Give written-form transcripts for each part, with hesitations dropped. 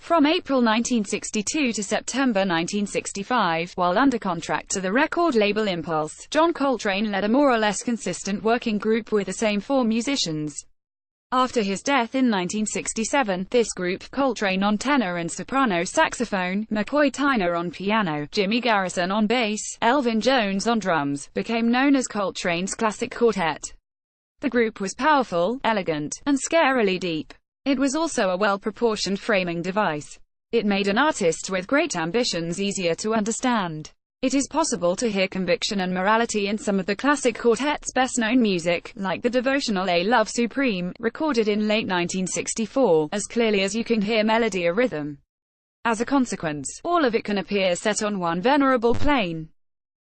From April 1962 to September 1965, while under contract to the record label Impulse, John Coltrane led a more or less consistent working group with the same four musicians. After his death in 1967, this group, Coltrane on tenor and soprano saxophone, McCoy Tyner on piano, Jimmy Garrison on bass, Elvin Jones on drums, became known as Coltrane's Classic Quartet. The group was powerful, elegant, and scarily deep. It was also a well-proportioned framing device. It made an artist with great ambitions easier to understand. It is possible to hear conviction and morality in some of the classic quartet's best-known music, like the devotional A Love Supreme, recorded in late 1964, as clearly as you can hear melody or rhythm. As a consequence, all of it can appear set on one venerable plane.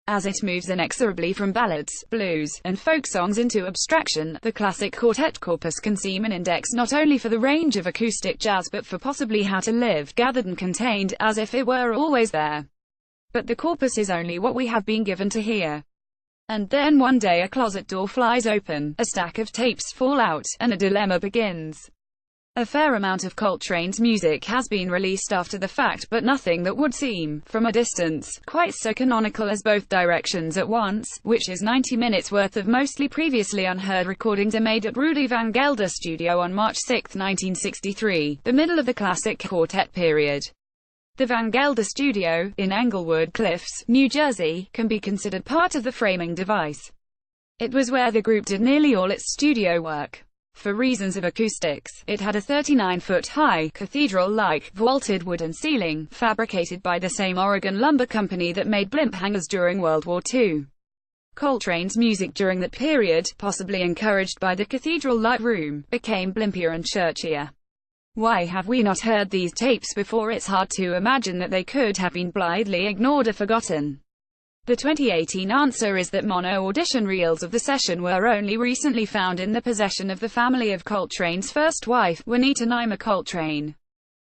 As it moves inexorably from ballads, blues, and folk songs into abstraction, the classic quartet corpus can seem an index not only for the range of acoustic jazz but for possibly how to live, gathered and contained, as if it were always there. But the corpus is only what we have been given to hear. And then one day a closet door flies open, a stack of tapes fall out, and a dilemma begins. A fair amount of Coltrane's music has been released after the fact, but nothing that would seem, from a distance, quite so canonical as Both Directions at Once, which is 90 minutes worth of mostly previously unheard recordings are made at Rudy Van Gelder Studio on March 6, 1963, the middle of the classic quartet period. The Van Gelder Studio, in Englewood Cliffs, New Jersey, can be considered part of the framing device. It was where the group did nearly all its studio work. For reasons of acoustics, it had a 39-foot-high, cathedral-like, vaulted wooden ceiling, fabricated by the same Oregon lumber company that made blimp hangars during World War II. Coltrane's music during that period, possibly encouraged by the cathedral-like room, became blimpier and churchier. Why have we not heard these tapes before? It's hard to imagine that they could have been blithely ignored or forgotten. The 2018 answer is that mono audition reels of the session were only recently found in the possession of the family of Coltrane's first wife, Juanita Nima Coltrane.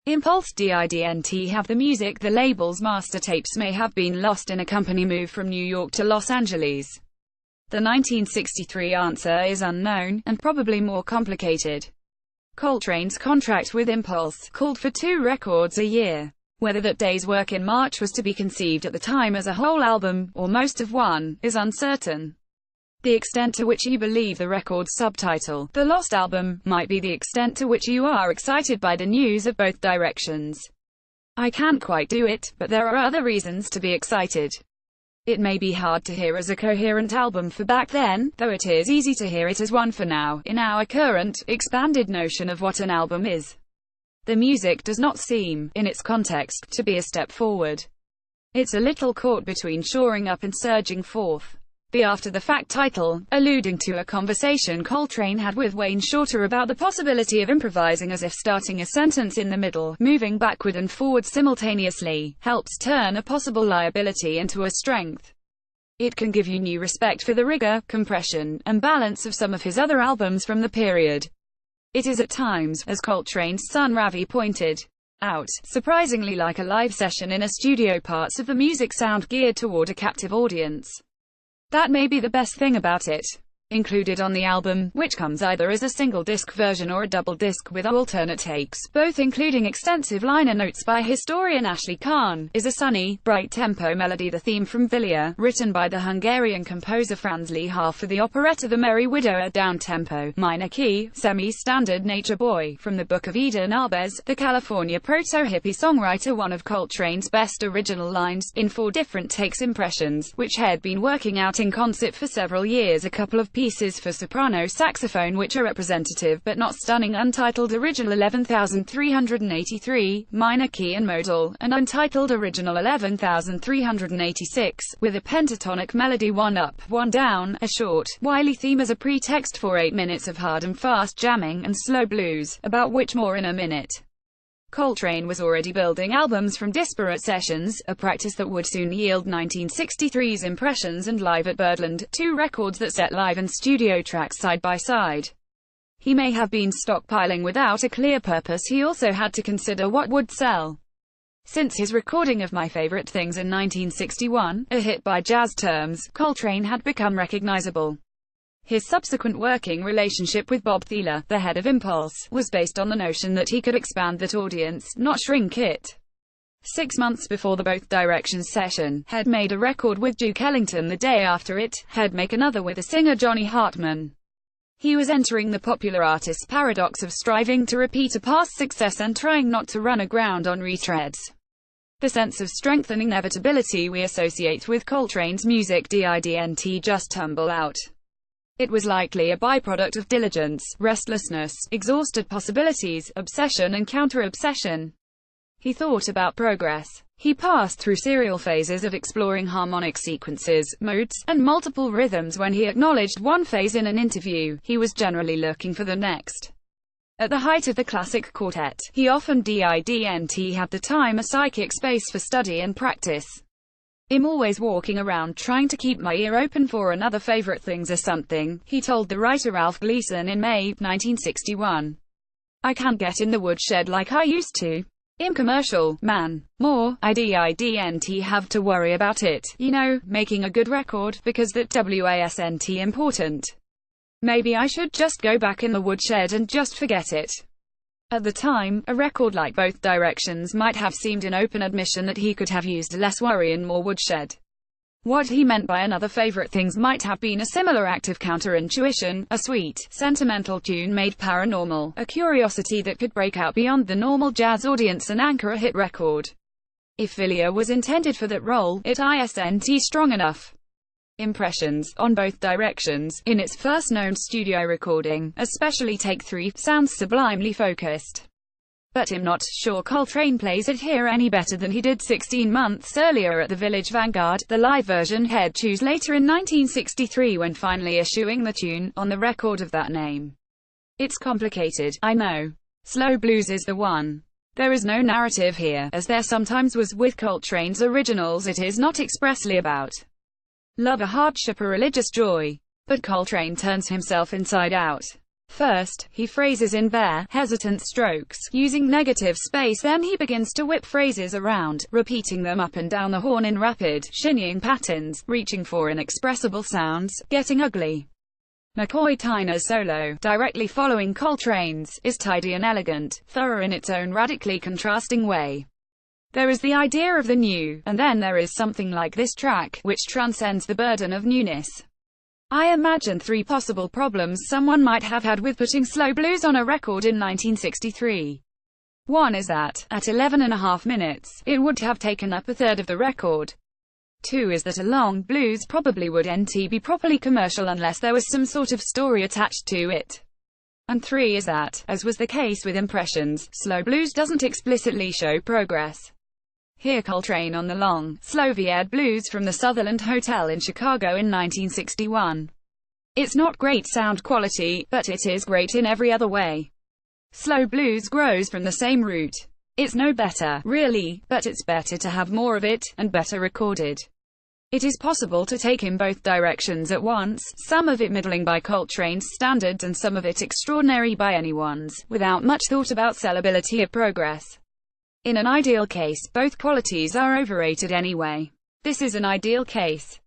Impulse didn't have the music. The label's master tapes may have been lost in a company move from New York to Los Angeles. The 1963 answer is unknown, and probably more complicated. Coltrane's contract with Impulse called for 2 records a year. Whether that day's work in March was to be conceived at the time as a whole album, or most of one, is uncertain. The extent to which you believe the record's subtitle, The Lost Album, might be the extent to which you are excited by the news of Both Directions. I can't quite do it, but there are other reasons to be excited. It may be hard to hear as a coherent album for back then, though it is easy to hear it as one for now, in our current, expanded notion of what an album is. The music does not seem, in its context, to be a step forward. It's a little caught between shoring up and surging forth. The after-the-fact title, alluding to a conversation Coltrane had with Wayne Shorter about the possibility of improvising as if starting a sentence in the middle, moving backward and forward simultaneously, helps turn a possible liability into a strength. It can give you new respect for the rigor, compression, and balance of some of his other albums from the period. It is at times, as Coltrane's son Ravi pointed out, surprisingly like a live session in a studio. Parts of the music sound geared toward a captive audience. That may be the best thing about it. Included on the album, which comes either as a single-disc version or a double-disc with alternate takes, both including extensive liner notes by historian Ashley Kahn, is a sunny, bright-tempo melody, the theme from Villiers, written by the Hungarian composer Franz Lehár for the operetta The Merry Widow, a down-tempo, minor-key, semi-standard nature boy, from the Book of Eden. Arbez, the California proto-hippie songwriter, one of Coltrane's best original lines, in 4 different takes. Impressions, which had been working out in concert for several years, a couple of pieces for soprano saxophone which are representative but not stunning, untitled Original 11383, minor key and modal, and untitled Original 11386, with a pentatonic melody, 1 up, 1 down, a short, wily theme as a pretext for 8 minutes of hard and fast jamming, and slow blues, about which more in a minute. Coltrane was already building albums from disparate sessions, a practice that would soon yield 1963's Impressions and Live at Birdland, 2 records that set live and studio tracks side by side. He may have been stockpiling without a clear purpose. He also had to consider what would sell. Since his recording of My Favorite Things in 1961, a hit by jazz terms, Coltrane had become recognizable. His subsequent working relationship with Bob Thiele, the head of Impulse, was based on the notion that he could expand that audience, not shrink it. 6 months before the Both Directions session, Head made a record with Duke Ellington. The day after it, Head make another with the singer Johnny Hartman. He was entering the popular artist's paradox of striving to repeat a past success and trying not to run aground on retreads. The sense of strength and inevitability we associate with Coltrane's music didn't just tumble out. It was likely a byproduct of diligence, restlessness, exhausted possibilities, obsession and counter-obsession. He thought about progress. He passed through serial phases of exploring harmonic sequences, modes, and multiple rhythms. When he acknowledged one phase in an interview, he was generally looking for the next. At the height of the classic quartet, he often didn't have the time or psychic space for study and practice. "I'm always walking around trying to keep my ear open for another favorite things or something," he told the writer Ralph Gleason in May 1961. "I can't get in the woodshed like I used to. I'm commercial, man. More, I didn't have to worry about it, making a good record, because that wasn't important. Maybe I should just go back in the woodshed and just forget it." At the time, a record like Both Directions might have seemed an open admission that he could have used less worry and more woodshed. What he meant by another favorite things might have been a similar act of counterintuition, a sweet, sentimental tune made paranormal, a curiosity that could break out beyond the normal jazz audience and anchor a hit record. If Thiele was intended for that role, it isn't strong enough. Impressions, on Both Directions, in its first known studio recording, especially Take 3, sounds sublimely focused. But I'm not sure Coltrane plays it here any better than he did 16 months earlier at the Village Vanguard, the live version Head chose later in 1963 when finally issuing the tune, on the record of that name. It's complicated, I know. Slow blues is the one. There is no narrative here, as there sometimes was with Coltrane's originals. It is not expressly about love or hardship or religious joy. But Coltrane turns himself inside out. First, he phrases in bare, hesitant strokes, using negative space. Then he begins to whip phrases around, repeating them up and down the horn in rapid, shinnying patterns, reaching for inexpressible sounds, getting ugly. McCoy Tyner's solo, directly following Coltrane's, is tidy and elegant, thorough in its own radically contrasting way. There is the idea of the new, and then there is something like this track, which transcends the burden of newness. I imagine 3 possible problems someone might have had with putting slow blues on a record in 1963. One is that, at 11.5 minutes, it would have taken up a third of the record. 2 is that a long blues probably wouldn't be properly commercial unless there was some sort of story attached to it. And 3 is that, as was the case with Impressions, slow blues doesn't explicitly show progress. Hear Coltrane on the long, slow Vied blues from the Sutherland Hotel in Chicago in 1961. It's not great sound quality, but it is great in every other way. Slow blues grows from the same root. It's no better, really, but it's better to have more of it, and better recorded. It is possible to take in both directions at once, some of it middling by Coltrane's standards and some of it extraordinary by anyone's, without much thought about sellability or progress. In an ideal case, both qualities are overrated anyway. This is an ideal case.